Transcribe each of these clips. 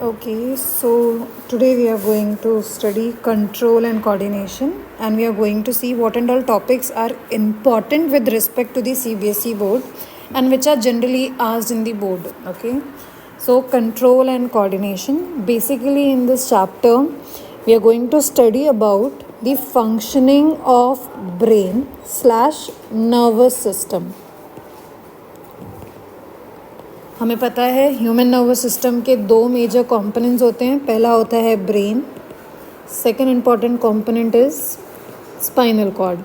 Okay, so today we are going to study control and coordination, and we are going to see what and all topics are important with respect to the CBSE board and which are generally asked in the board. Okay, so control and coordination. Basically, in this chapter, we are going to study about the functioning of brain slash nervous system. हमें पता है human nervous system के दो major components होते हैं. पहला होता है brain, second important component is spinal cord.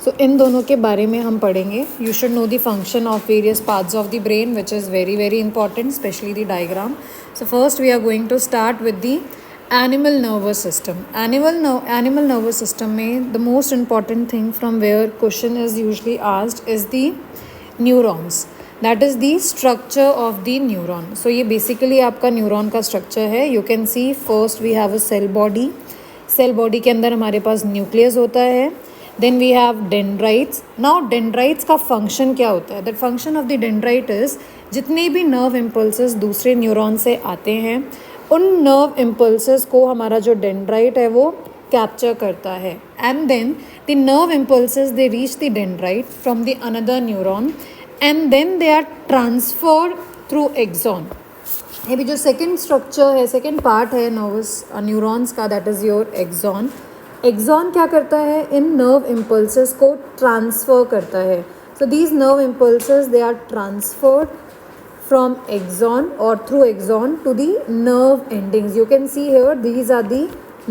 So इन दोनों के बारे में हम पढ़ेंगे. You should know the function of various parts of the brain which is very very important, specially the diagram. So first we are going to start with the animal nervous system. Animal nervous system में the most important thing from where question is usually asked is the neurons. That is the structure of the neuron. So ये basically आपका neuron का structure है. You can see first we have a cell body. Cell body के अंदर हमारे पास nucleus होता है. Then we have dendrites. Now dendrites का फंक्शन क्या होता है? That function of the dendrite is जितने भी नर्व इम्पल्सेस दूसरे न्यूरॉन से आते हैं उन नर्व इम्पल्सेस को हमारा जो डेंड्राइट है वो कैप्चर करता है. And then the nerve impulses they reach the dendrite from the another neuron and then they are transferred through axon. ये भी जो सेकेंड स्ट्रक्चर है, सेकेंड पार्ट है नर्वस न्यूरॉन्स का, that is your axon. Axon क्या करता है? इन नर्व इम्पल्सेस को ट्रांसफ़र करता है. So these nerve impulses they are transferred from axon or through axon to the nerve endings. You can see here these are the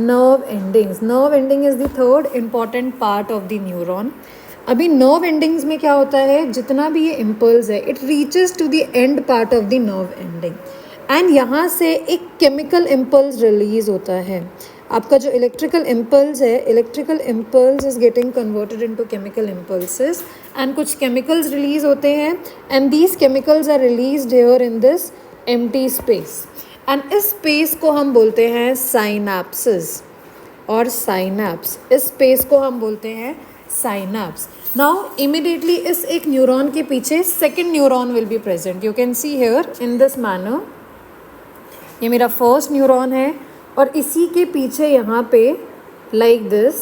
nerve endings. Nerve ending is the third important part of the neuron. अभी nerve endings में क्या होता है? जितना भी ये impulse है it reaches to the end part of the nerve ending and यहाँ से एक chemical impulse release होता है. आपका जो इलेक्ट्रिकल इम्पल्स है, electrical impulse is getting converted into chemical impulses and कुछ केमिकल्स रिलीज होते हैं and these chemicals are released here in this empty space. And इस स्पेस को हम बोलते हैं साइनैप्सेस और साइनैप्स. इस स्पेस को हम बोलते हैं साइनैप्स. नाउ इमिडिएटली इस एक न्यूरॉन के पीछे second neuron will be present. You can see here in this manner. ये मेरा फर्स्ट न्यूरॉन है और इसी के पीछे यहाँ पे like this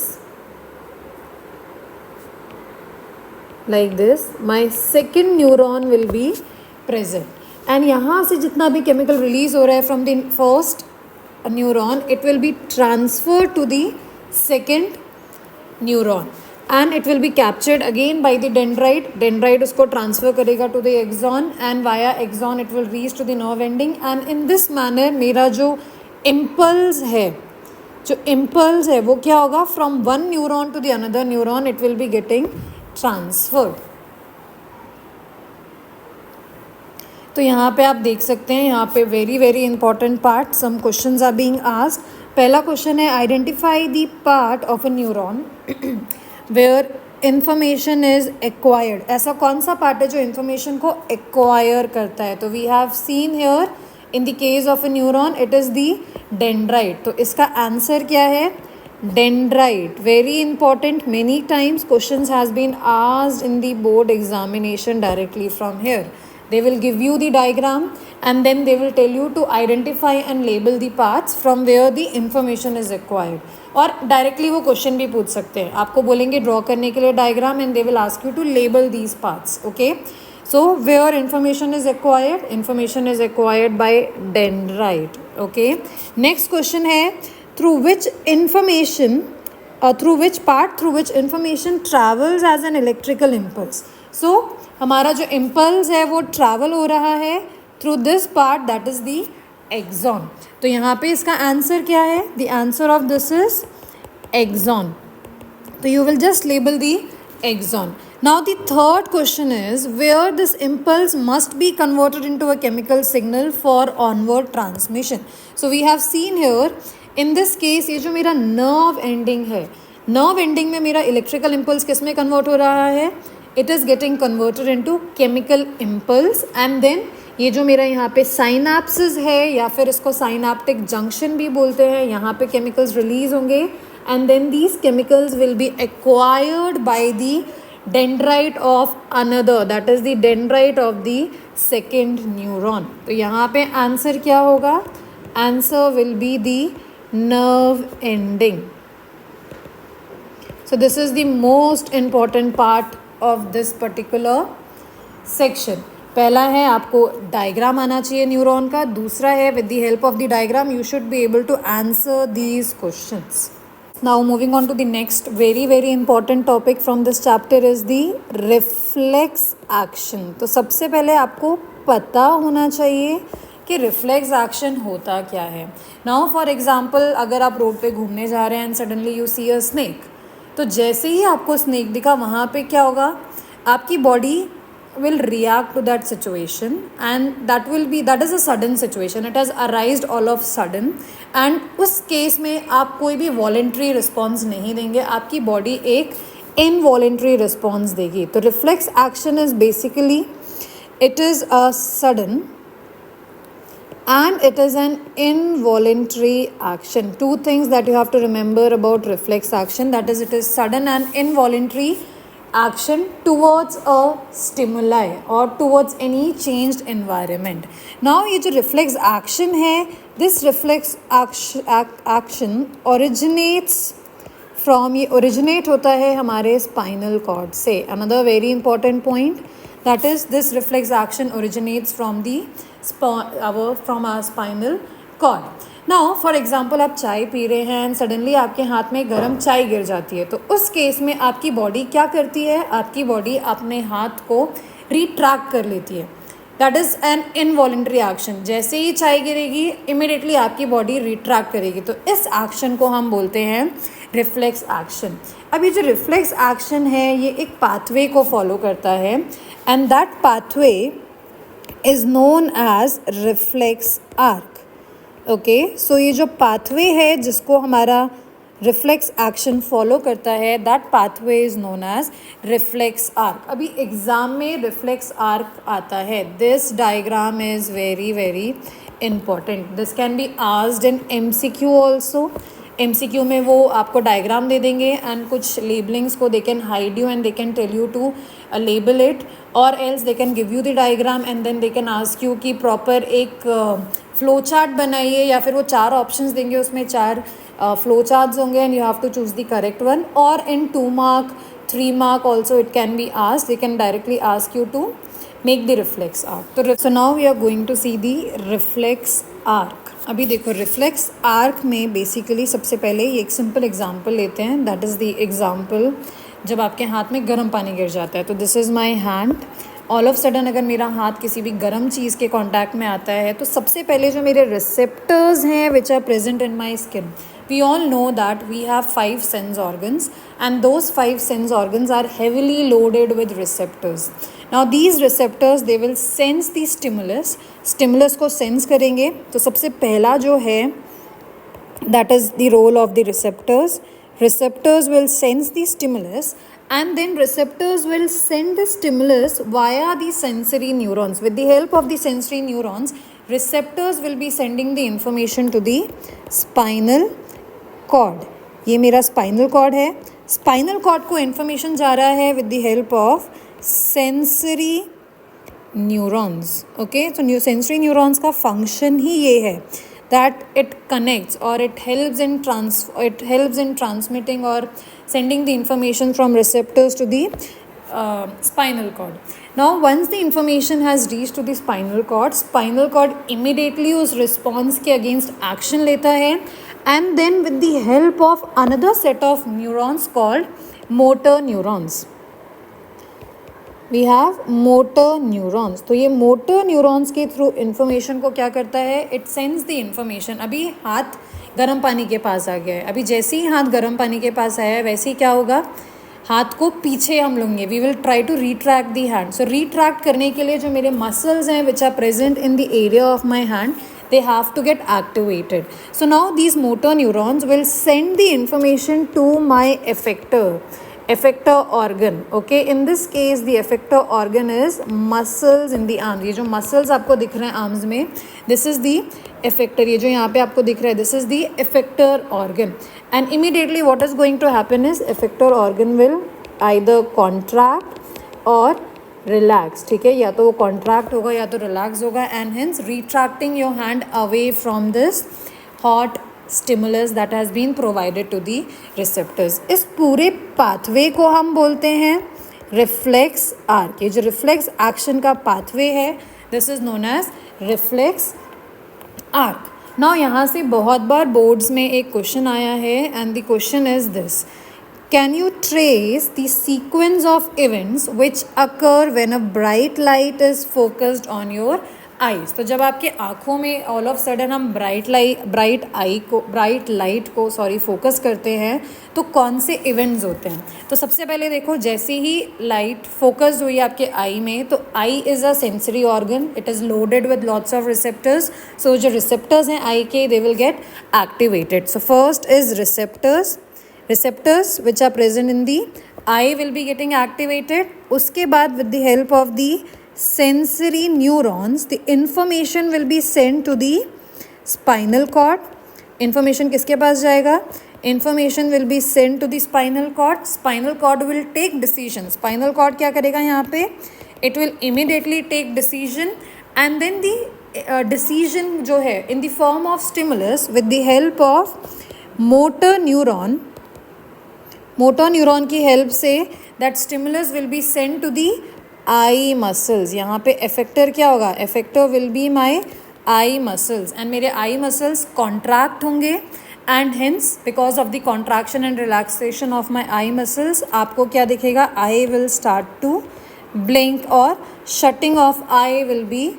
my second neuron will be present. And यहाँ से जितना भी केमिकल रिलीज हो रहा है from the first neuron it will be transfer to the second neuron and it will be captured again by the dendrite. Dendrite उसको transfer करेगा to the axon and via axon it will reach to the nerve ending. And in this manner मेरा जो impulse है वो क्या होगा? From one neuron to the another neuron it will be getting transferred. तो यहाँ पे आप देख सकते हैं, यहाँ पे very very important part some questions are being asked. पहला क्वेश्चन है identify the part of a neuron where information is acquired. ऐसा कौन सा पार्ट है जो इंफॉर्मेशन को एक्वायर करता है? तो we have seen here in the case of a neuron it is the dendrite. तो इसका आंसर क्या है? Dendrite. Very important. Many times questions has been asked in the board examination directly from here. They will give you the diagram and then they will tell you to identify and label the parts from where the information is acquired. और directly वो question भी पूछ सकते हैं. आपको बोलेंगे draw करने के लिए diagram and they will ask you to label these parts. Okay. So where information is acquired by dendrite. Okay. Next question है through which information travels as an electrical impulse. So हमारा जो impulse है वो travel हो रहा है through this part that is the axon. तो यहाँ पे इसका आंसर क्या है? The answer of this is axon. तो you will just label the axon. Now the third question is where this impulse must be converted into a chemical signal for onward transmission. So we have seen here in this case ये जो मेरा nerve ending है, nerve ending में मेरा electrical impulse किस में convert हो रहा है? It is getting converted into chemical impulse and then ये जो मेरा यहाँ पे synapses है या फिर इसको synaptic junction भी बोलते हैं, यहाँ पे chemicals release होंगे and then these chemicals will be acquired by the dendrite of another, that is the dendrite of the second neuron. तो यहाँ पे आंसर क्या होगा? Answer will be the nerve ending. So this is the most important part of this particular section. पहला है आपको diagram आना चाहिए न्यूरॉन का. दूसरा है with the help of the diagram you should be able to answer these questions. Now moving on to the next very important topic from this chapter is the reflex action. तो सबसे पहले आपको पता होना चाहिए कि रिफ्लेक्स एक्शन होता क्या है. नाउ फॉर एग्जाम्पल, अगर आप रोड पे घूमने जा रहे हैं and suddenly you see a snake, तो जैसे ही आपको स्नेक दिखा वहाँ पे क्या होगा? आपकी body will react to that situation and that is a sudden situation, it has arised all of sudden, and उस केस में आप कोई भी voluntary response नहीं देंगे, आपकी बॉडी एक involuntary response देगी. तो reflex action is basically it is a sudden and it is an involuntary action. Two things that you have to remember about reflex action, that is it is sudden and involuntary action towards a stimuli or towards any changed environment. Now ये जो reflex action है, this reflex action originates from, ये originate होता है हमारे spinal cord से. Another very important point, that is this reflex action originates from our spinal cord. Now for example आप चाय पी रहे हैं एंड सडनली आपके हाथ में गर्म चाय गिर जाती है, तो उस केस में आपकी बॉडी क्या करती है? आपकी बॉडी अपने हाथ को रिट्रैक्ट कर लेती है. That is an involuntary action. जैसे ही चाय गिरेगी इमिडिएटली आपकी बॉडी रिट्रैक्ट करेगी. तो इस एक्शन को हम बोलते हैं रिफ्लेक्स एक्शन. अब ये जो रिफ्लेक्स एक्शन है ये एक पाथवे को फॉलो करता है and that pathway is known as reflex arc. Okay, so ये जो पाथवे है जिसको हमारा रिफ्लेक्स एक्शन फॉलो करता है, that pathway is known as reflex arc. अभी एग्ज़ाम में रिफ्लेक्स आर्क आता है. This diagram is very important. This can be asked in MCQ also. MCQ में वो आपको डायग्राम दे देंगे एंड कुछ लेबलिंग्स को they can hide you and they can tell you to label it, और else they can give you the diagram and then they can ask you कि proper एक flow chart बनाइए, या फिर वो 4 ऑप्शंस देंगे, उसमें 4 फ्लो चार्ट्स होंगे and you have to choose the correct one. और इन 2 mark 3 mark also it can be asked. They can directly ask you to make the reflex arc. So now we are going to see the reflex arc. अभी देखो reflex arc में basically सबसे पहले ये एक simple example लेते हैं. That is the example जब आपके हाथ में गर्म पानी गिर जाता है. तो this is my hand. All of sudden अगर मेरा हाथ किसी भी गर्म चीज़ के कांटेक्ट में आता है तो सबसे पहले जो मेरे रिसेप्टर्स हैं which are present in my skin, we all know that we have 5 sense organs and those 5 sense organs are heavily loaded with receptors. Now these receptors they will sense the stimulus को sense करेंगे. तो सबसे पहला जो है that is the role of the receptors will sense the stimulus and then receptors will send the stimulus via the sensory neurons. With the help of the sensory neurons, receptors will be sending the information to the spinal cord. ये मेरा spinal cord है. spinal cord को information जा रहा है with the help of sensory neurons. Okay, so sensory neurons का function ही ये है that it connects or it helps in transmitting or sending the information from receptors to the spinal cord. Now once the information has reached to the spinal cord immediately उस response के against action लेता है and then with the help of another set of neurons called motor neurons. We have motor neurons. तो ये motor neurons के through information को क्या करता है? It sense the information. अभी हाथ गर्म पानी के पास आ गया है. अभी जैसे ही हाथ गर्म पानी के पास आया है वैसे ही क्या होगा? हाथ को पीछे हम लेंगे. We will try to retract the hand. So retract करने के लिए जो मेरे मसल्स हैं which are present in the area of my hand, they have to get activated. So now these motor neurons will send the information to my effector organ. Okay, in this case the effector organ is muscles in the arms. ये जो muscles आपको दिख रहे हैं arms में, this is the effector. ये जो यहाँ पे आपको दिख रहा है, this is the effector organ. And immediately what is going to happen is effector organ will either contract और रिलैक्स, ठीक है, या तो वो कॉन्ट्रैक्ट होगा या तो रिलैक्स होगा, and hence retracting your hand away from this hot stimulus that has been provided to the receptors. इस पूरे पाथवे को हम बोलते हैं रिफ्लेक्स आर्क। ये जो रिफ्लेक्स एक्शन का पाथवे है, this is known as reflex arc. Now यहाँ से बहुत बार बोर्ड्स में एक क्वेश्चन आया है, and the question is this: can you trace the sequence of events which occur when a bright light is focused on your eyes. तो जब आपके आँखों में ऑल ऑफ सडन हम ब्राइट लाइट को फोकस करते हैं, तो कौन से इवेंट्स होते हैं? तो सबसे पहले देखो, जैसे ही लाइट फोकस्ड हुई आपके आई में, तो eye is a sensory organ, it is loaded with lots of receptors. So जो रिसेप्टर्स हैं आई के, they will get activated. So first is receptors which are present in the eye will be getting activated. उसके बाद with the help of the sensory neurons, the information will be sent to the spinal cord. Information किसके पास जाएगा? Information will be sent to the spinal cord. Spinal cord will take decision. Spinal cord क्या करेगा यहाँ पे? It will immediately take decision, and then the decision जो है in the form of stimulus with the help of motor neuron की help से that stimulus will be sent to the eye muscles. यहाँ पे इफेक्टर क्या होगा? Effector will be my eye muscles, and मेरे eye muscles contract होंगे, and hence because of the contraction and relaxation of my eye muscles आपको क्या दिखेगा? I will start to blink, और shutting off eye will be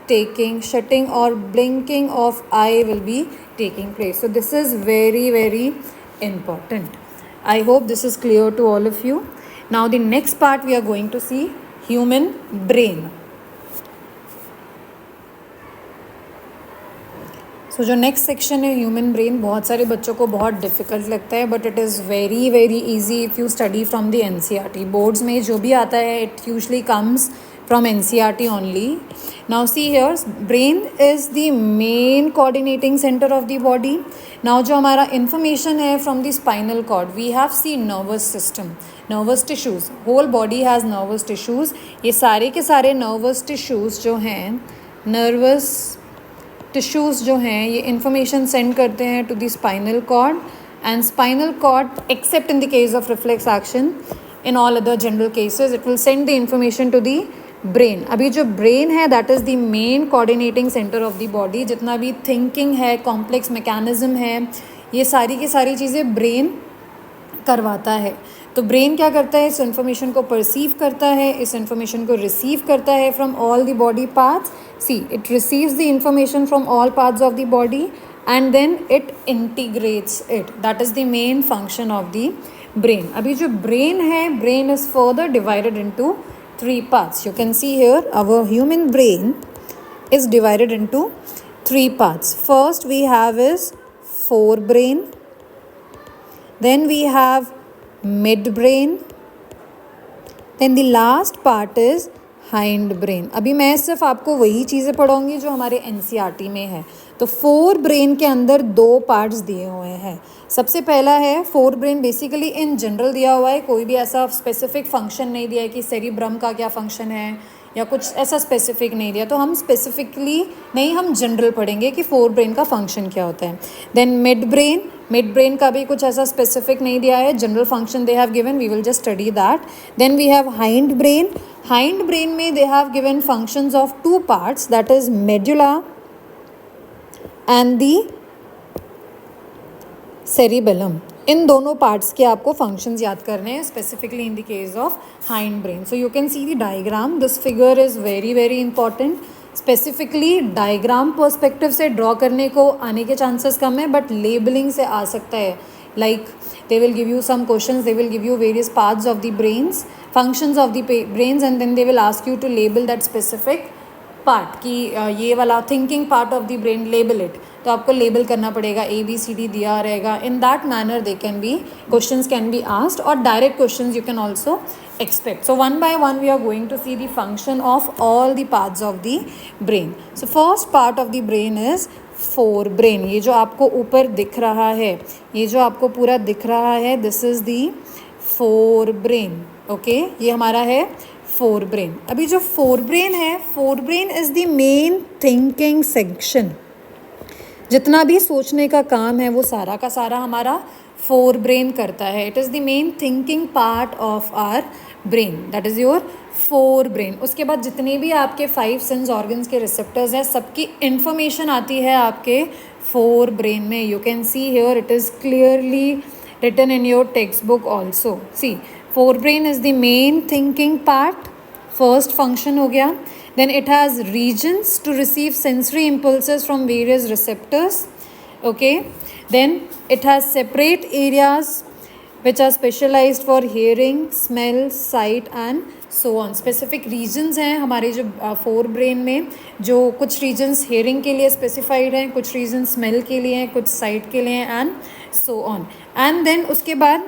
taking, shutting or blinking of eye will be taking place. So this is very, very important. I hope this is clear to all of you. Now the next part we are going to see human brain. सो जो next section है human brain, बहुत सारे बच्चों को बहुत difficult लगता है, but it is very very easy if you study from the NCERT. Boards में जो भी आता है it usually comes from NCERT only. Now see here, brain is the main coordinating centre of the body. Now जो हमारा information है from the spinal cord, we have see nervous system, nervous tissues, whole body has nervous tissues. ये सारे के सारे nervous tissues जो हैं, nervous tissues जो हैं, ये इन्फॉर्मेशन सेंड करते हैं to the spinal cord, and spinal cord except in the case of reflex action, in all other general cases it will send the information to the brain. अभी जो brain है that is the main coordinating centre of the body. जितना भी thinking है, complex mechanism है, ये सारी की सारी चीज़ें ब्रेन करवाता है. तो ब्रेन क्या करता है? इस इन्फॉर्मेशन को परसीव करता है, इस इन्फॉर्मेशन को रिसीव करता है from all the body parts. See, it receives the information from all parts of the body and then it integrates it. That is the main function of the brain. अभी जो brain है, brain is further divided into 3 parts. You can see here our human brain is divided into 3 parts. First we have is forebrain, then we have midbrain, then the last part is hind brain. अभी मैं सिर्फ आपको वही चीज़ें पढ़ाऊँगी जो हमारे NCERT में है. तो फोर ब्रेन के अंदर 2 पार्ट्स दिए हुए हैं. सबसे पहला है fore brain, basically in general दिया हुआ है, कोई भी ऐसा स्पेसिफिक फंक्शन नहीं दिया है कि सेरिब्रम का क्या फंक्शन है या कुछ ऐसा स्पेसिफिक नहीं दिया. तो हम स्पेसिफिकली नहीं, हम जनरल पढ़ेंगे कि फोर ब्रेन का फंक्शन क्या होता है. देन मिड ब्रेन का भी कुछ ऐसा स्पेसिफिक नहीं दिया है, general function they have given, we will just study that. Then we have hind brain. Hind brain में they have given functions of 2 parts, that is medulla and the cerebellum. इन दोनों पार्ट्स के आपको functions याद करने हैं specifically in the case of hind brain. So you can see the diagram. This figure is very very important. Specifically diagram perspective से draw करने को आने के चांसेस कम है, बट लेबलिंग से आ सकता है. Like they will give you some questions, they will give you various parts of the brains, functions of the brains, and then they will ask you to label that specific part कि ये वाला thinking part of the brain, label it. तो आपको label करना पड़ेगा, ABCD दिया रहेगा. In that manner they can be questions can be asked, और direct questions you can also expect. So one by one we are going to see the function of all the parts of the brain. So first part of the brain is forebrain. ये जो आपको ऊपर दिख रहा है, ये जो आपको पूरा दिख रहा है, this is the fore brain. Okay, ये हमारा है फोर ब्रेन। अभी जो फोर ब्रेन है, fore brain is the main thinking section. जितना भी सोचने का काम है वो सारा का सारा हमारा फोर ब्रेन करता है। It is the main thinking part of our brain, that is your forebrain. उसके बाद जितने भी आपके 5 सेंस ऑर्गन्स के रिसेप्टर्स हैं, सबकी इंफॉर्मेशन आती है आपके फोर ब्रेन में। You can see here, it is clearly written in your textbook also. See, forebrain is the main thinking part, first function हो गया. Then it has regions to receive sensory impulses from various receptors. Okay, then it has separate areas which are specialized for hearing, smell, sight and so on. Specific regions हैं हमारे जो fore brain में, जो कुछ regions hearing के लिए specified हैं, कुछ regions smell के लिए हैं, कुछ sight के लिए हैं and so on. And then उसके बाद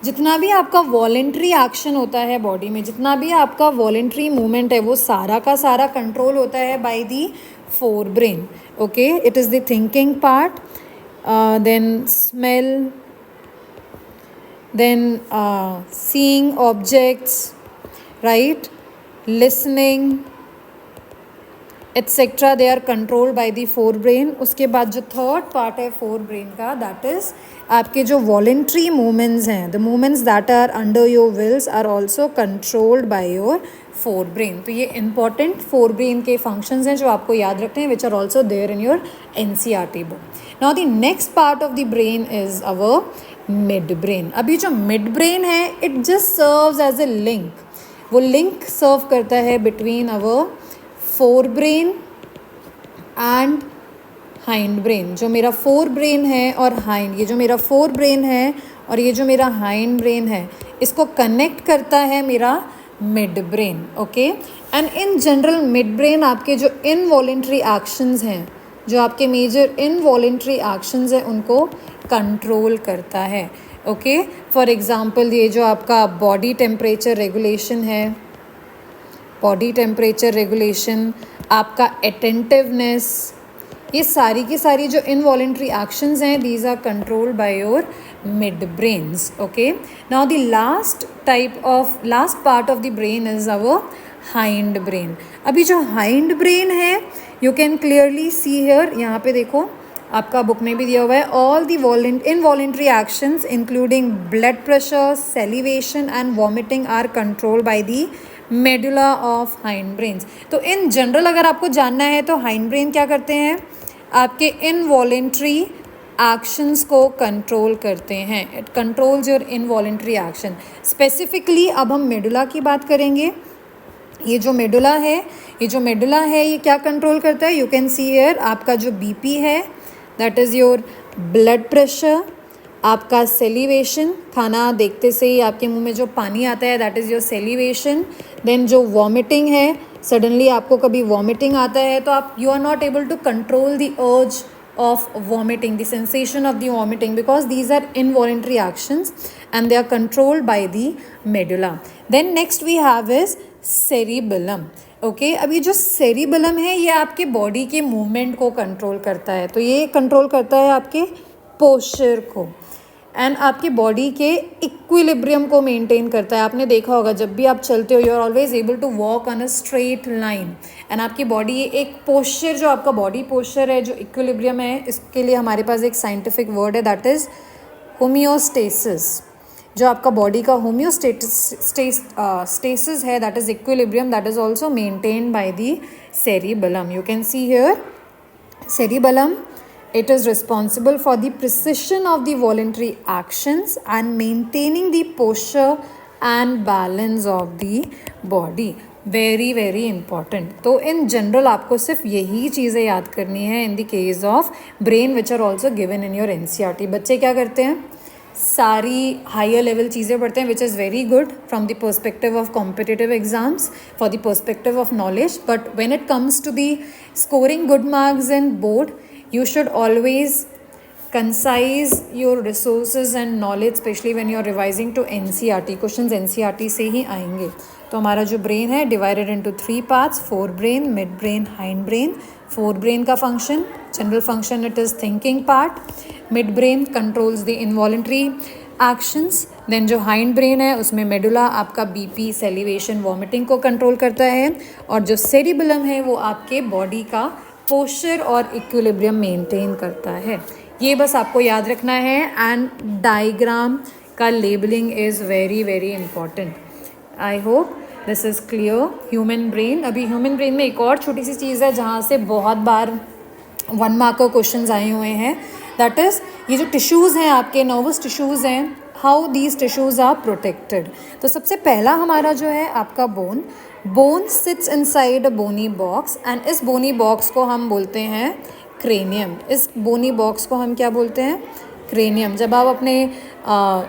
जितना भी आपका वॉलेंट्री एक्शन होता है बॉडी में, जितना भी आपका वॉलेंट्री मूवमेंट है, वो सारा का सारा कंट्रोल होता है by the forebrain. Okay, it is the thinking part, then smell, then seeing objects, right, listening etc. they are controlled by the forebrain. उसके बाद जो थर्ड पार्ट है forebrain का, that is आपके जो voluntary movements हैं, the movements that are under your wills are also controlled by your forebrain. तो ये important forebrain के functions हैं जो आपको याद रखते हैं, which are also there in your NCERT book. Now the next part of the brain is our midbrain. अभी जो midbrain है, it just serves as a link. वो link serve करता है between our forebrain and hindbrain. जो मेरा forebrain है और hind, ये जो मेरा forebrain है और ये जो मेरा hindbrain है, इसको connect करता है मेरा midbrain. Okay, and in general midbrain आपके जो involuntary actions हैं, जो आपके मेजर इनवॉलेंट्री एक्शंस हैं, उनको कंट्रोल करता है. ओके, फॉर एग्जांपल ये जो आपका बॉडी टेम्परेचर रेगुलेशन है, बॉडी टेम्परेचर रेगुलेशन, आपका अटेंटिवनेस, ये सारी की सारी जो इनवॉलेंट्री एक्शंस हैं, these are controlled by your midbrains. Okay, now the last part of the brain is our hindbrain. अभी जो हाइंड ब्रेन है, you can clearly see here, यहाँ पे देखो आपका बुक में भी दिया हुआ है, all the involuntary actions including blood pressure, salivation and vomiting are control by the medulla of hindbrains. तो इन जनरल अगर आपको जानना है तो हाइंड ब्रेन क्या करते हैं, आपके इनवॉलेंट्री एक्शंस को कंट्रोल करते हैं. It controls your involuntary action. Specifically अब हम मेडुला की बात करेंगे. ये जो मेडुला है ये क्या कंट्रोल करता है, यू कैन सी हियर, आपका जो बीपी है, that is your blood pressure, आपका सेलिवेशन, खाना देखते से ही आपके मुंह में जो पानी आता है, that is your salivation. Then जो वॉमिटिंग है, सडनली आपको कभी वॉमिटिंग आता है तो आप you are not able to control the urge of vomiting, the sensation of the vomiting, because these are involuntary actions and they are controlled by the medulla. Then next we have is cerebellum. Okay, अभी जो cerebellum है ये आपके body के movement को control करता है. तो ये कंट्रोल करता है आपके पोस्चर को एंड आपके बॉडी के इक्विलिब्रियम को मेंटेन करता है. आपने देखा होगा जब भी आप चलते हो, you are always able to walk on a straight line and आपकी बॉडी एक पोस्चर, जो आपका बॉडी पोस्चर है, जो इक्विलिब्रियम है, इसके लिए हमारे पास एक साइंटिफिक वर्ड है, दैट इज़ होम्योस्टेसिस. जो आपका बॉडी का होम्योस्टेसिस है, that is equilibrium, that is also maintained by the cerebellum. You can see here cerebellum. It is responsible for the precision of the voluntary actions and maintaining the posture and balance of the body. Very very important. तो in general आपको सिर्फ यही चीज़ें याद करनी है in the case of brain which are also given in your NCERT. बच्चे क्या करते हैं, सारी हायर लेवल चीज़ें पढ़ते हैं, which is very good from the perspective of competitive exams, for the perspective of knowledge. But when it comes to the scoring good marks in board, you should always concise your resources and knowledge, especially when you are revising to NCERT. Questions NCERT से ही आएंगे. तो हमारा जो brain है divided into 3 parts, forebrain, midbrain, hindbrain. Forebrain का function, general function, it is thinking part. Midbrain controls the involuntary actions. Then जो hindbrain है उसमें मेडुला आपका बीपी, सेलिवेशन, वॉमिटिंग को कंट्रोल करता है, और जो सेरिबेलम है वो आपके बॉडी का पोस्चर और इक्विलिब्रियम मेंटेन करता है। ये बस आपको याद रखना है। एंड डायग्राम का labelling is very very important. I hope this is clear. Human brain, अभी ह्यूमन ब्रेन में एक और छोटी सी चीज़ है जहाँ से बहुत बार 1 मार्क का क्वेश्चन आए हुए हैं, दैट इज़ ये जो टिश्यूज़ हैं आपके, नर्वस टिश्यूज़ हैं, how these tissues are protected. तो सबसे पहला हमारा जो है आपका bone sits inside a bony box, and इस बोनी बॉक्स को हम बोलते हैं क्रेनियम। इस बोनी बॉक्स को हम क्या बोलते हैं? क्रेनियम। जब आप अपने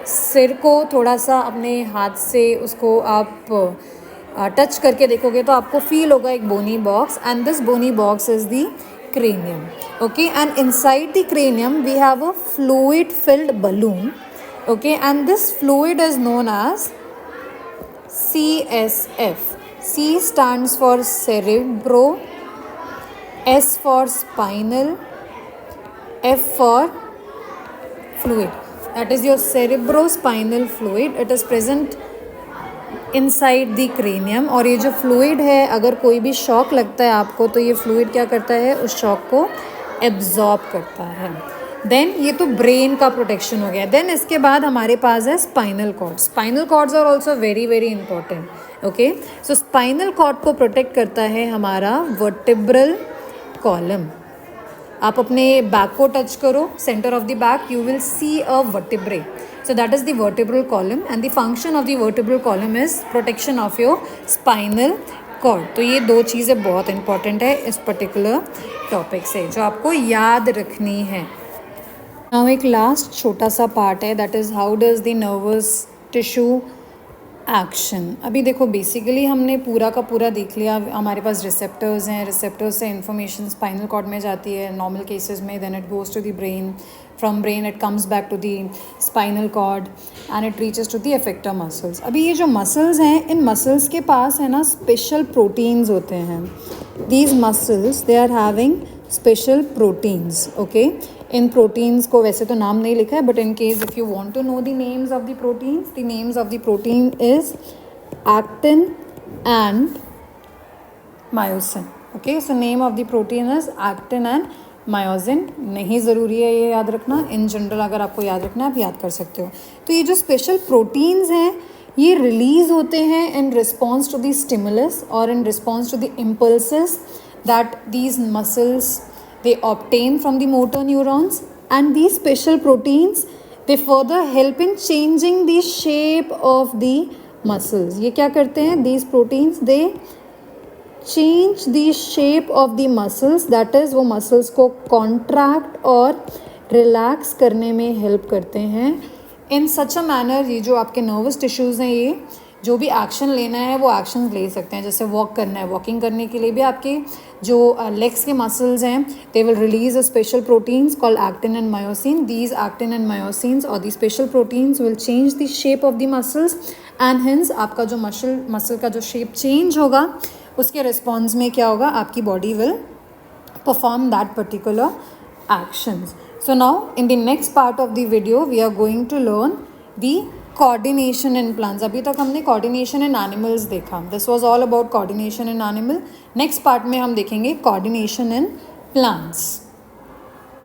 सिर को थोड़ा सा अपने हाथ से उसको आप टच करके देखोगे तो आपको फील होगा एक bony box, and this bony box is the cranium. Okay, and inside the cranium we have a fluid filled balloon. Okay, and this fluid is known as CSF. C stands for cerebro, S for spinal, F for fluid. That is your cerebrospinal fluid. It is present inside the cranium. और ये जो fluid है, अगर कोई भी shock लगता है आपको तो ये फ्लूइड क्या करता है? उस शॉक को एब्जॉर्ब करता है। देन ये तो ब्रेन का प्रोटेक्शन हो गया। देन इसके बाद हमारे पास है spinal cord. Spinal cords are also very very important. Okay, so spinal cord को प्रोटेक्ट करता है हमारा वर्टिब्रल कॉलम। आप अपने बैक को टच करो, centre of the back, you will see a vertebrae. So that is the vertebral column, and the function of the vertebral column is protection of your spinal cord. तो ये दो चीज़ें बहुत important है इस particular topic से, जो आपको याद रखनी है। नाउ एक लास्ट छोटा सा पार्ट है, that is how does the nervous tissue action. अभी देखो बेसिकली हमने पूरा का पूरा देख लिया। हमारे पास रिसेप्टर्स हैं, रिसेप्टर्स से इंफॉर्मेशन स्पाइनल कॉर्ड में जाती है नॉर्मल केसेस में, then it goes to the brain, from brain it comes back to the spinal cord and it reaches to the effector muscles. अभी ये जो मसल्स हैं, इन मसल्स के पास है ना स्पेशल प्रोटीन्स होते हैं। These muscles they are having special proteins. Okay, इन प्रोटीन्स को वैसे तो नाम नहीं लिखा है, but in case if you want to know the names of the proteins, the names of the protein is actin and myosin. Okay, so name of the protein is actin and myosin. नहीं ज़रूरी है ये याद रखना, in general अगर आपको याद रखना है आप याद कर सकते हो। तो ये जो स्पेशल प्रोटीन्स हैं ये रिलीज होते हैं in response to the stimulus और in response to the impulses that these muscles they obtain from the motor neurons, and these special proteins they further help in changing the shape of the muscles. ये क्या करते हैं? these proteins they change the shape of the muscles, that is वो muscles को contract और relax करने में help करते हैं in such a manner। ये जो आपके nervous tissues हैं, ये जो भी एक्शन लेना है वो एक्शन ले सकते हैं। जैसे वॉक करना है, वॉकिंग करने के लिए भी आपके जो लेग्स के मसल्स हैं they will release a special proteins called actin and myosin. These actin and myosins are the special proteins will change the shape of the muscles, and hence आपका जो मसल का जो शेप चेंज होगा उसके response में क्या होगा? आपकी body will perform that particular actions. So now in the next part of the video we are going to learn the coordination in plants. अभी तक हमने कोऑर्डिनेशन इन एनिमल्स देखा, this was all about coordination in animal. Next part में हम देखेंगे coordination in plants.